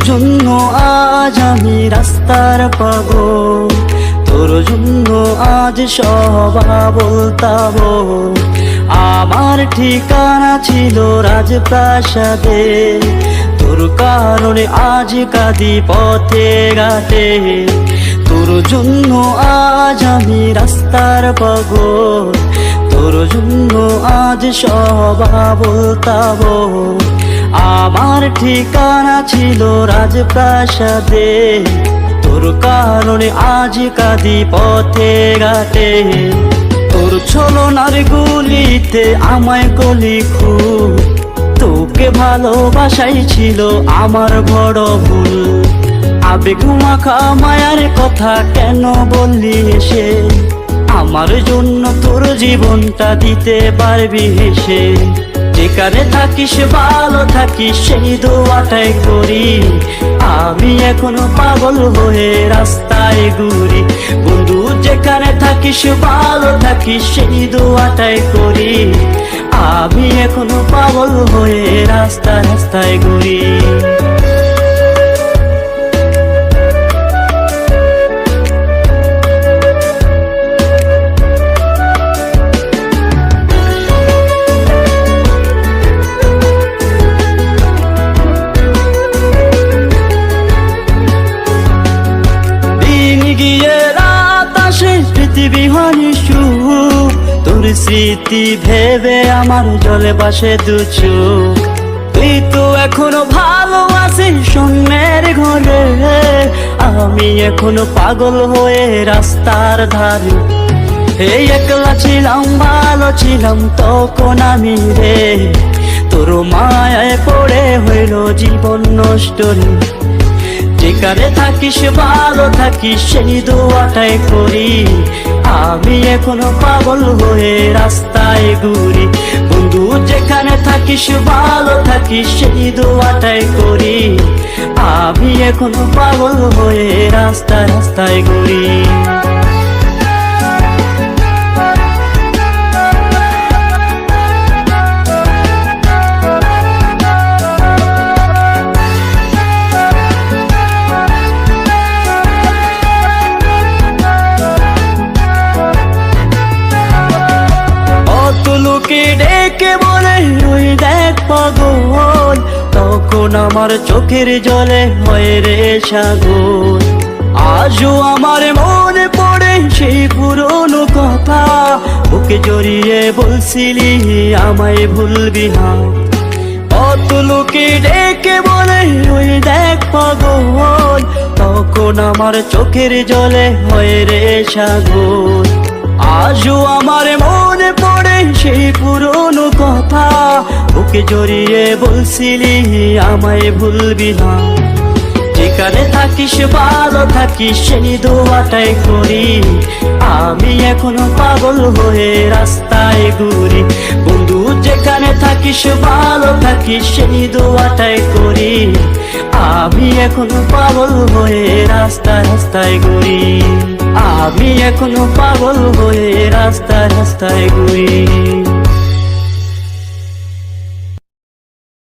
জন্য আজ আমি রাস্তার পাগল, তোর জন্য আজ সবা বলতাম। আমার ঠিকানা ছিল রাজপ্রাসাদে, তোর কারণে আজ কাঁদি পথে ঘাটে। তোর জন্য আজ আমি রাস্তার পাগল, তোর জন্য আজ সবা বলতাম। আমার ঠিকানা ছিল রাজপ্রাসাদে, তোর কারণে আজ কাঁদি পথে ঘাটে। তোর ছলনার গুলিতে আমায় গলি খুব, তোকে ভালোবাসাই ছিল আমার বড় ভুল। আবেগ মাখা মায়ার কথা কেন বললি এসে, আমার জন্য তোর জীবনটা দিতে পারবি হেসে। যেখানে থাকিস ভালো থাকিস সেই দোয়াটাই করি, আমি এখনো পাগল হয়ে রাস্তায় ঘুরি। বন্ধু যেখানে থাকিস ভালো থাকিস সেই দোয়াটাই করি, আমি এখনো পাগল হয়ে রাস্তায় রাস্তায় ঘুরি। পৃথিবীহানি সুখ, তোর স্মৃতি ভেবে আমার জলে বাসে দু চোখ। তুই তো এখনো ভালো আছিস শূন্যের ঘরে, আমি এখনো পাগল হয়ে রাস্তার ধারে। এই একলা ছিলাম ভালো ছিলাম তখন আমি রে, তোর মায়ায় পড়ে হইল জীবন নষ্ট রে। যেখানে থাকিস ভালো থাকিস সেই দোয়াটাই করি, আমি এখনো পাগল হয়ে রাস্তায় ঘুরি। বন্ধু যেখানে থাকিস ভালো থাকিস সেই দোয়াটাই করি, আমি এখনো পাগল হয়ে রাস্তায় রাস্তায় ঘুরি। লোকে ডেকে বলে ওই দেখ পাগল, তখন আমার চোখের জলে হয় রে সাগর। আজও আমার মনে পড়ে সেই পুরনো কথা, বুকে জড়িয়ে বলছিলি আমায় ভুলবি না। কত লোকে ডেকে বলে ওই দেখ পাগল, তখন আমার চোখের জলে হয় রে সাগর। আজও আমার মনে পড়ে সেই পুরনো কথা, ওকে জড়িয়ে বলছিলি আমায় ভুলবি না। যেখানে থাকিস ভালো থাকিস সেই দোয়াটাই করি, আমি এখনো পাগল হয়ে রাস্তায় ঘুরি। বন্ধু যেখানে থাকিস ভালো থাকিস সেই দোয়াটাই করি, আমি এখনো পাগল হয়ে রাস্তায় রাস্তায় ঘুরি। আমি এখনো পাগল হয়ে রাস্তায় রাস্তায় ঘুরি।